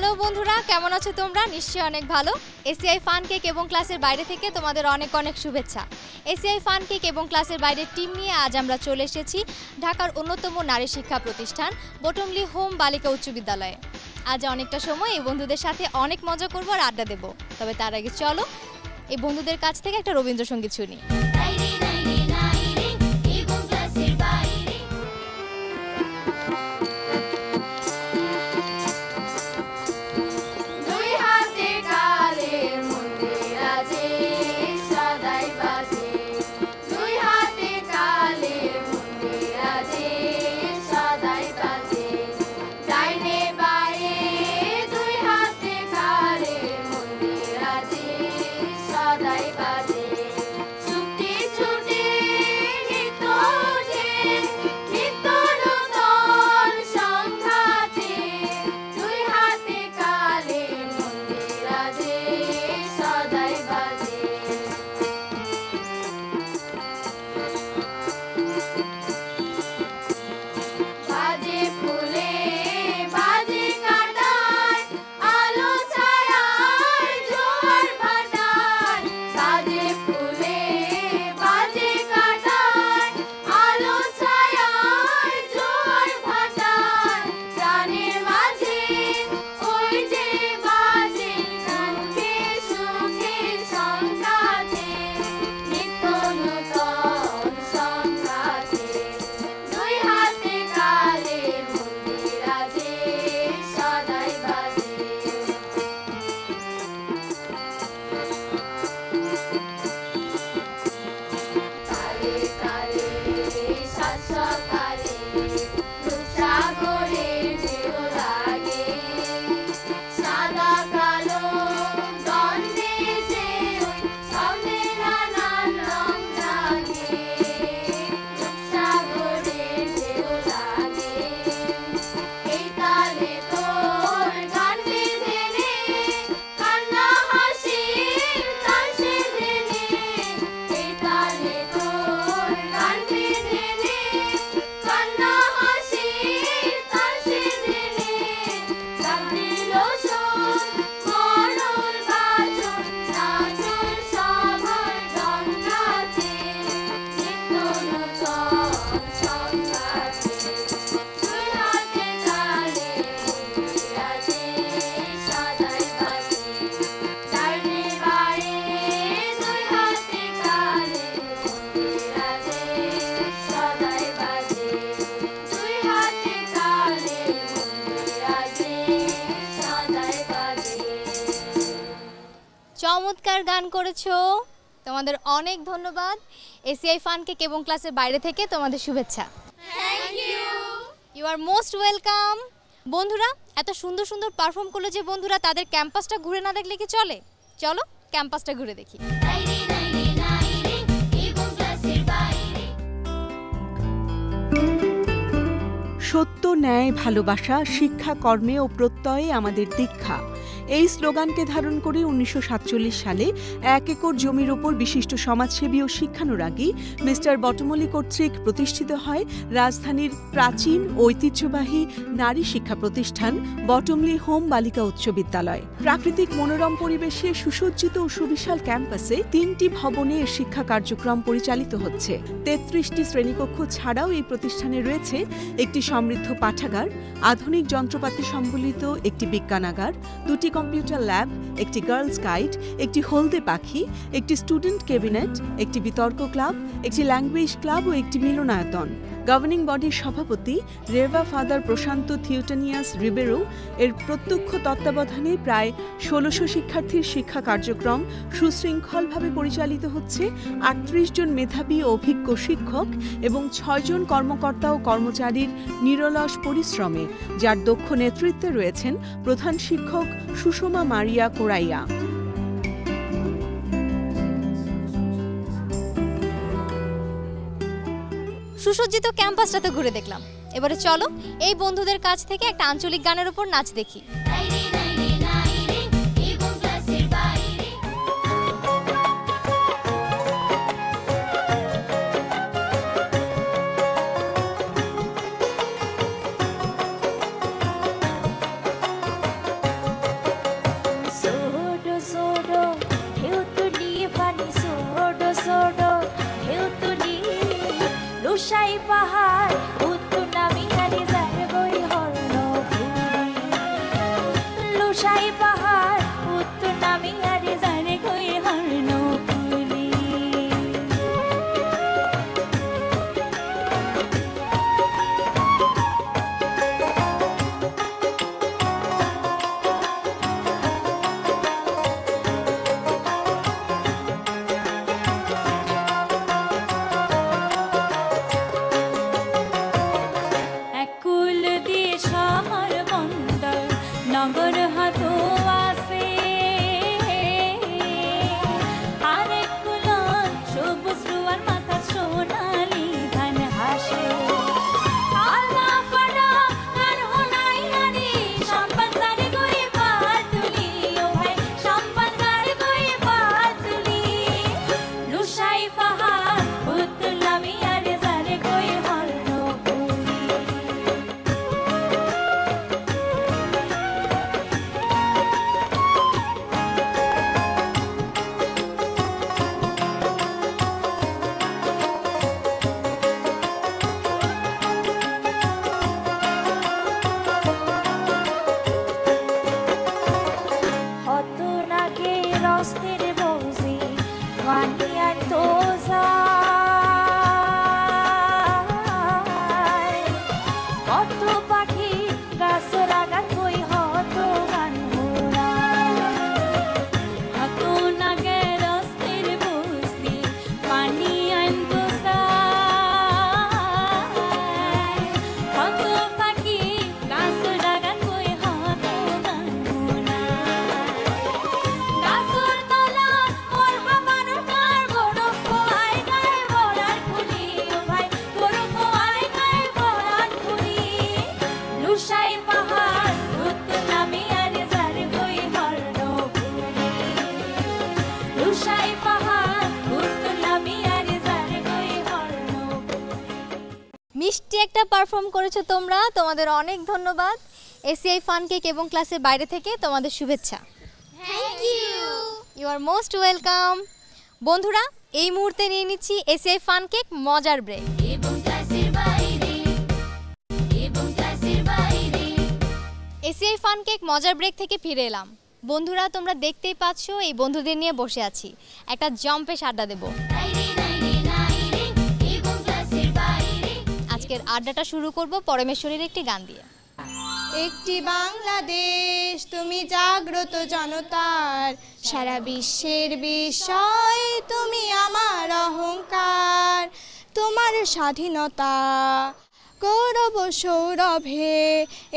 Hello বন্ধুরা, কেমন আছো তোমরা? নিশ্চয়ই অনেক ভালো। এসিআই ফান কেক এবং ক্লাসের বাইরে থেকে তোমাদের অনেক অনেক শুভেচ্ছা। এসিআই ফান কেক এবং ক্লাসের বাইরের টিম নিয়ে আজ আমরা চলে এসেছি ঢাকার অন্যতম নারী শিক্ষা প্রতিষ্ঠান বটমলি হোম বালিকা উচ্চ বিদ্যালয়ে। আজ অনেকটা সময় এই বন্ধুদের সাথে অনেক মজা করবো আর আড্ডা দেবো। তবে তার আগে চলো এই বন্ধুদের কাছ থেকে একটা রবীন্দ্রসঙ্গীত শুনি। চমৎকার গান করেছো, তোমাদের অনেক ধন্যবাদ। এসিআই ফান কেক এবং ক্লাসের বাইরে থেকে তোমাদের শুভেচ্ছা। Thank you. You are most welcome. বন্ধুরা, এত সুন্দর সুন্দর পারফর্ম করলো যে বন্ধুরা, তাদের ক্যাম্পাসটা ঘুরে না দেখলে কি চলে? চলো ক্যাম্পাসটা ঘুরে দেখি। সত্য, ন্যায়, ভালোবাসা, শিক্ষা, কর্মে ও প্রত্যয়ে আমাদের দীক্ষা, এই স্লোগানকে ধারণ করে ১৯৪৭ সালে ১ একর জমির ওপর বিশিষ্ট সমাজসেবী ও শিক্ষানুরাগী মিস্টার বটমলি কর্তৃক প্রতিষ্ঠিত হয় রাজধানীর প্রাচীন ঐতিহ্যবাহী নারী শিক্ষা প্রতিষ্ঠান বটমলি হোম বালিকা উচ্চ বিদ্যালয়। প্রাকৃতিক মনোরম পরিবেশে সুসজ্জিত ও সুবিশাল ক্যাম্পাসে ৩টি ভবনে এর শিক্ষা কার্যক্রম পরিচালিত হচ্ছে। ৩৩টি শ্রেণীকক্ষ ছাড়াও এই প্রতিষ্ঠানে রয়েছে একটি সমৃদ্ধ পাঠাগার, আধুনিক যন্ত্রপাতি সম্বলিত একটি বিজ্ঞানাগার, 2টি কম্পিউটার ল্যাব, একটি গার্লস গাইড, একটি হলদে পাখি, একটি স্টুডেন্ট ক্যাবিনেট, একটি বিতর্ক ক্লাব, একটি ল্যাঙ্গুয়েজ ক্লাব ও একটি মিলনায়তন। গভর্নিং বডির সভাপতি রেভা ফাদার প্রশান্ত থিওটানিয়াস রিবেরো এর প্রত্যক্ষ তত্ত্বাবধানে প্রায় ১৬০০ শিক্ষার্থীর শিক্ষা কার্যক্রম সুশৃঙ্খলভাবে পরিচালিত হচ্ছে ৩৮ জন মেধাবী ও অভিজ্ঞ শিক্ষক এবং ৬ জন কর্মকর্তা ও কর্মচারীর নিরলস পরিশ্রমে, যার দক্ষ নেতৃত্বে রয়েছেন প্রধান শিক্ষক সুষমা মারিয়া কোরাইয়া। সুসজ্জিত ক্যাম্পাসটা তো ঘুরে দেখলাম, এবারে চলো এই বন্ধুদের কাছ থেকে একটা আঞ্চলিক গানের উপর নাচ দেখি। একটা পারফর্ম করেছো তোমরা, তোমাদের অনেক ধন্যবাদ। এসিআই ফান কেক এবং ক্লাসের বাইরে থেকে তোমাদের শুভেচ্ছা। Thank you. You are most welcome. বন্ধুরা, এই মুহূর্তে নিয়ে নিচ্ছি এসিআই ফান কেক মজার ব্রেক। এসিআই ফান কেক মজার ব্রেক থেকে ফিরে এলাম। বন্ধুরা, তোমরা দেখতেই পাচ্ছ এই বন্ধুদের নিয়ে বসে আছি, একটা জম্পেশ আড্ডা দেব। আজকের আড্ডাটা শুরু করব পরমেশ্বরীর একটি গান দিয়ে। একটি বাংলাদেশ তুমি জাগ্রত জনতার, সারা বিশ্বের বিষয় তুমি আমার অহংকার। তোমার স্বাধীনতা গৌরব সৌরভে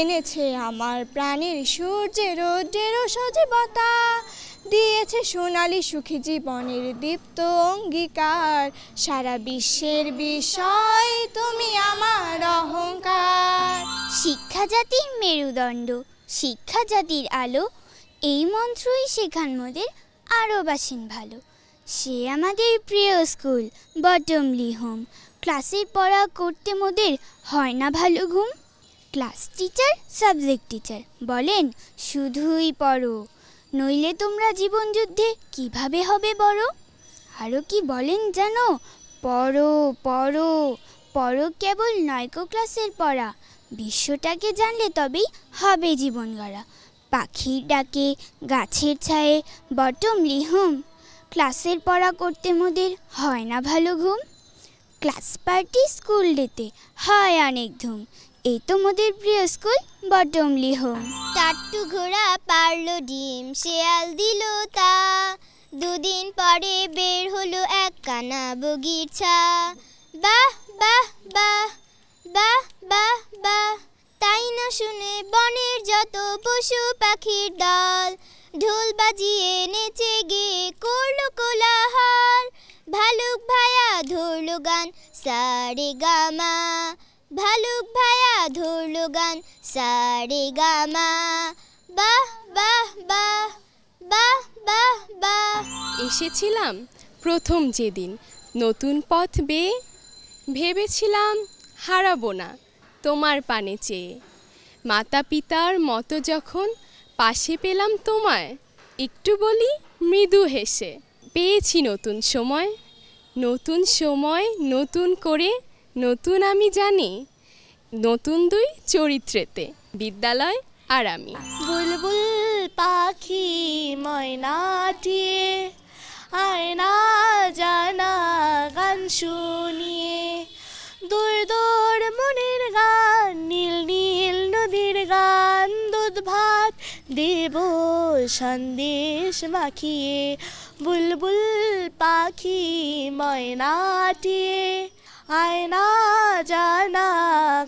এনেছে আমার প্রাণের সূর্যের রৌদ্রের সজীবতা, দিয়েছে সোনালী সুখী জীবনের দীপ্ত অঙ্গীকার। সারা বিশ্বের বিষয় তুমি আমার অহংকার। শিক্ষা জাতির মেরুদণ্ড, শিক্ষা জাতির আলো, এই মন্ত্রই শেখান মোদের আরও বাসেন ভালো। সে আমাদের প্রিয় স্কুল বটমলি হোম, ক্লাসের পড়া করতে মোদের হয় না ভালো ঘুম। ক্লাস টিচার সাবজেক্ট টিচার বলেন শুধুই পড়ো, নইলে তোমরা জীবন যুদ্ধে কিভাবে হবে বড়। আরও কি বলেন জানো, পড়ো পড়ো পড়ো, কেবল নয়কো ক্লাসের পড়া, বিশ্বটাকে জানলে তবেই হবে জীবন গড়া। পাখির ডাকে গাছের ছায়ে বটমলি হোম, ক্লাসের পড়া করতে মোদের হয় না ভালো ঘুম। ক্লাস পার্টি স্কুল ডেতে হয় অনেক ধুম, এই তো মোদের প্রিয় স্কুল বটমলি হোম। টাট্টু ঘোড়া পারলো ডিম, শেয়াল দিল তা, দুদিন পরে বের হলো এক কানা বগিরছা। বাহ বাহ বাহ বাহ বাহ বাহ, তাই না শুনে বনের যত পশু পাখির দল, ঢোল বাজিয়ে নেচে গিয়ে করলো কোলাহল। ভালুক ভায়া ধরলো গান সারে গামা, ভালুক ভায়া ধরলো গান সারে গামা। বাহ বাহ বাহ বাহ বাহ বাহ। এসেছিলাম প্রথম যেদিন নতুন পথ বেয়ে, ভেবেছিলাম হারাবো না তোমার পানে চেয়ে। মাতা পিতার মতো যখন পাশে পেলাম তোমায়, একটু বলি মৃদু হেসে, পেয়েছি নতুন সময়। নতুন সময় নতুন করে নতুন আমি জানি, নতুন দুই চরিত্রেতে বিদ্যালয় আর আমি। বুলবুল পাখি ময়নাটিয়ে আয়না জানা গান শুনিয়ে, দূর দূর মনের গান, নীল নীল নদীর গান, দুধ ভাত দেব সন্দেশ মাখিয়ে। বুলবুল পাখি ময়নাটিয়ে আয়না জানা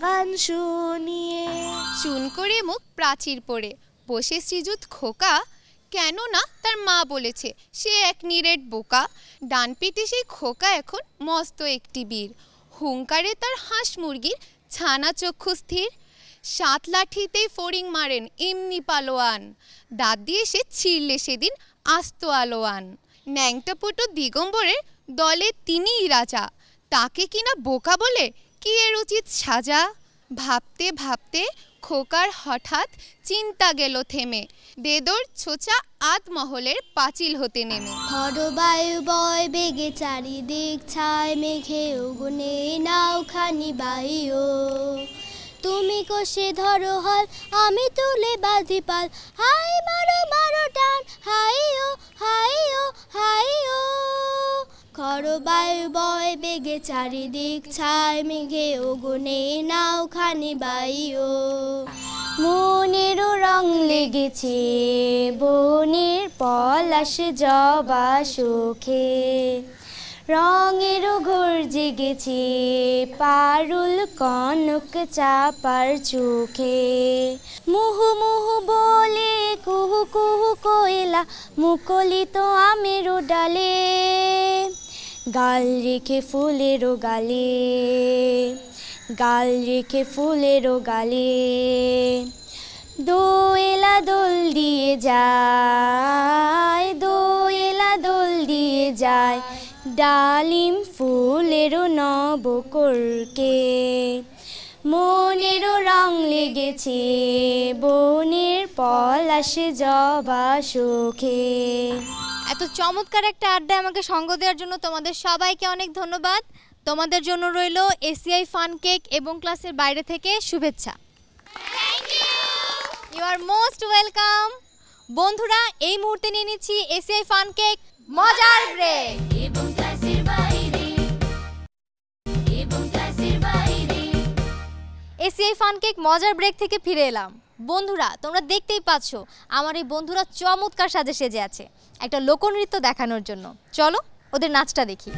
গান শুনিয়ে। চুন করে মুখ প্রাচীর পড়ে বসে শ্রীযুত খোকা, কেননা তার মা বলেছে সে এক নিরেট বোকা। ডান পিঠে সেই খোকা এখন মস্ত একটি বীর, হুঙ্কারে তার হাঁস মুরগির ছানা চক্ষু স্থির। 7 লাঠিতেই ফড়িং মারেন এমনি পালোয়ান, দাঁত দিয়ে সে ছিঁড়লে সেদিন আস্ত আলোয়ান। ন্যাংটা পুটো দিগম্বরের দলে তিনিই রাজা, তাকে কিনা বোকা বলে কি এর উচিত সাজা। ভাবতে ভাবতে খোকার হঠাৎ চিন্তা গেল থেমে, দেদর ছোচা আতমহলের পাঁচিল হতে নেমে। খড় বায়ু বয় বেগে চারিদিক ছায়, মেঘে উগুনে নাও খানি বাইও। তুমি কষে ধরো হল, আমি তুলে বাঁধি পাল, হাই মারো মারো টান, হাইও হাইও হাইও। খড় বায়ু বয় বেগে চারিদিক ছায়, মেঘে উগুনে নাও খানি বাইও। মনেরও রং লেগেছে বনের পলাশ জবা সুখে, রঙেরও ঘোর জেগেছে পারুল কনক চাপার চোখে। মুহু মুহু বলে কুহু কুহু কোয়েলা, মুকলিত আমেরও ডালে, গাল রেখে ফুলেরও গালে, গাল রেখে ফুলেরও গালে। দোয়েলা দোল দিয়ে যায়, দোয়েলা দোল দিয়ে যায়, ডালিম ফুলেরও নবকরকে। ফুলেরও রং লেগেছে, বনের পলাশে জবা সুখে। এত চমৎকার একটা আড্ডায় আমাকে সঙ্গ দেওয়ার জন্য তোমাদের সবাইকে অনেক ধন্যবাদ। তোমাদের জন্য রইল এসিআই ফান কেক এবং ক্লাসের বাইরে থেকে শুভেচ্ছা। You are most welcome. বন্ধুরা, এই মুহূর্তে নিয়ে নিচ্ছি এসিআই ফান কেক মজার ব্রেক। এসিআই ফান কেক মজার ব্রেক থেকে ফিরে এলাম। বন্ধুরা, তোমরা দেখতেই পাচ্ছ আমার এই বন্ধুরা চমৎকার সাজে সেজে আছে একটা লোকনৃত্য দেখানোর জন্য। চলো ওদের নাচটা দেখি।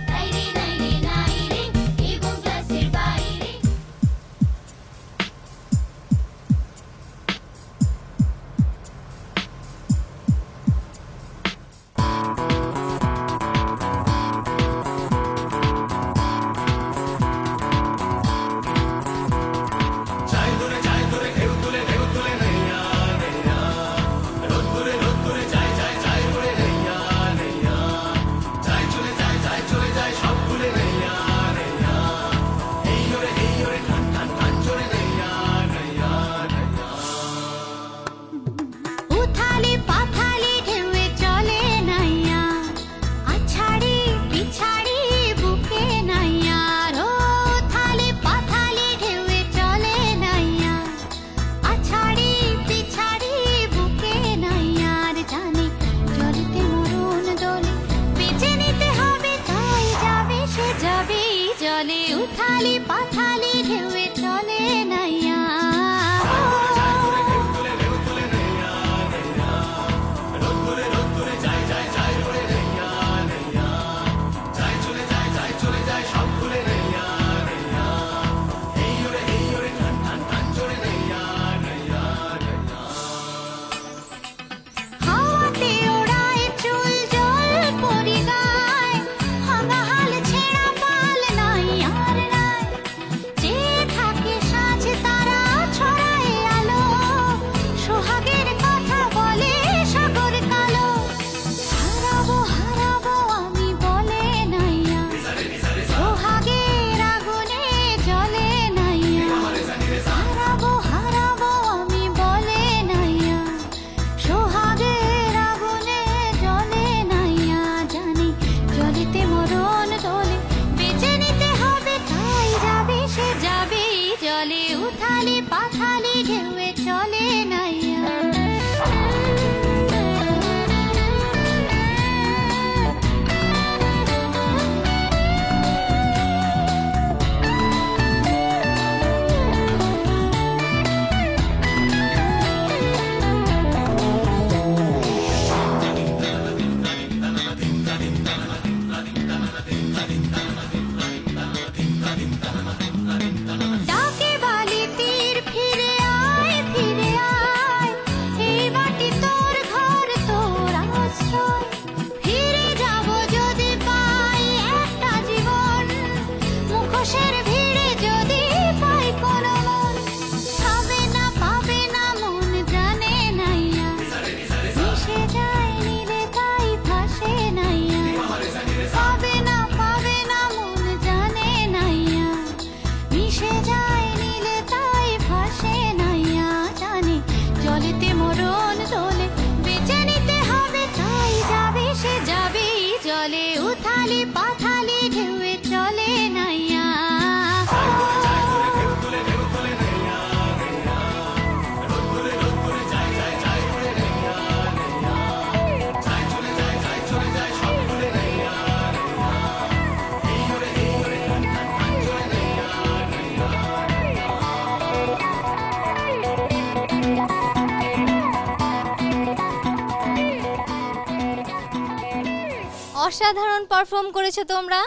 অসাধারণ পারফর্ম করেছো তোমরা,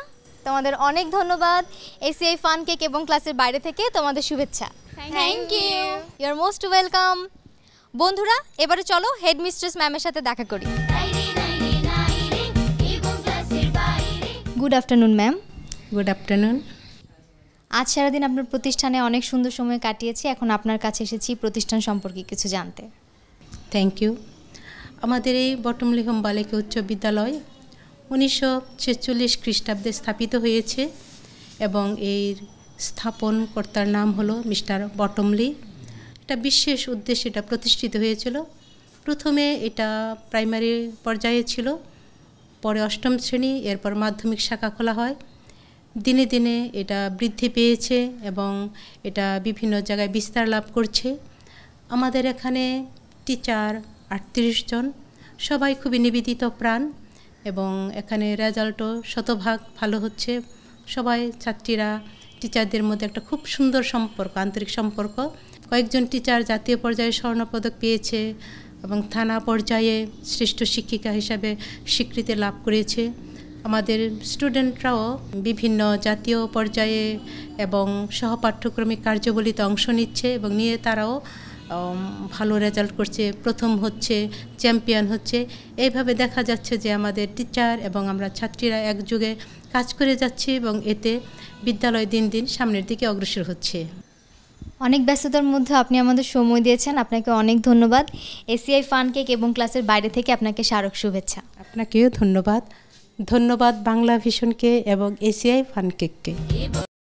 তোমাদের অনেক ধন্যবাদ। এসিআই ফান কেক এবং ক্লাসের বাইরে থেকে তোমাদের শুভেচ্ছা। Thank you, you are most welcome. বন্ধুরা, এবারে চলো হেডমিস্ট্রেস ম্যামের সাথে দেখা করি। Good afternoon ma'am. Good afternoon. আজ সারাদিন আপনার প্রতিষ্ঠানে অনেক সুন্দর সময় কাটিয়েছি, এখন আপনার কাছে এসেছি প্রতিষ্ঠান সম্পর্কে কিছু জানতে। Thank you. আমাদের এই বটমলিহম বালিকা উচ্চ বিদ্যালয় 1946 খ্রিস্টাব্দে স্থাপিত হয়েছে এবং এর স্থাপনকর্তার নাম হলো মিস্টার বটমলি। এটা বিশেষ উদ্দেশ্যে এটা প্রতিষ্ঠিত হয়েছিল। প্রথমে এটা প্রাইমারি পর্যায়ে ছিল, পরে 8ম শ্রেণী, এরপর মাধ্যমিক শাখা খোলা হয়। দিনে দিনে এটা বৃদ্ধি পেয়েছে এবং এটা বিভিন্ন জায়গায় বিস্তার লাভ করছে। আমাদের এখানে টিচার 38 জন, সবাই খুবই নিবেদিত প্রাণ এবং এখানে রেজাল্টও শতভাগ ভালো হচ্ছে। সবাই ছাত্রীরা টিচারদের মধ্যে একটা খুব সুন্দর সম্পর্ক, আন্তরিক সম্পর্ক। কয়েকজন টিচার জাতীয় পর্যায়ে স্বর্ণপদক পেয়েছে এবং থানা পর্যায়ে শ্রেষ্ঠ শিক্ষিকা হিসাবে স্বীকৃতি লাভ করেছে। আমাদের স্টুডেন্টরাও বিভিন্ন জাতীয় পর্যায়ে এবং সহপাঠ্যক্রমিক কার্যাবলীতে অংশ নিচ্ছে এবং নিয়ে তারাও ভালো রেজাল্ট করছে, প্রথম হচ্ছে, চ্যাম্পিয়ন হচ্ছে। এইভাবে দেখা যাচ্ছে যে আমাদের টিচার এবং আমরা ছাত্রীরা একযোগে কাজ করে যাচ্ছি এবং এতে বিদ্যালয় দিন দিন সামনের দিকে অগ্রসর হচ্ছে। অনেক ব্যস্ততার মধ্যে আপনি আমাদের সময় দিয়েছেন, আপনাকে অনেক ধন্যবাদ। এসিআই ফান কেক এবং ক্লাসের বাইরে থেকে আপনাকে স্মারক শুভেচ্ছা। আপনাকেও ধন্যবাদ। ধন্যবাদ বাংলা ভিশনকে এবং এসিআই ফান কেককে।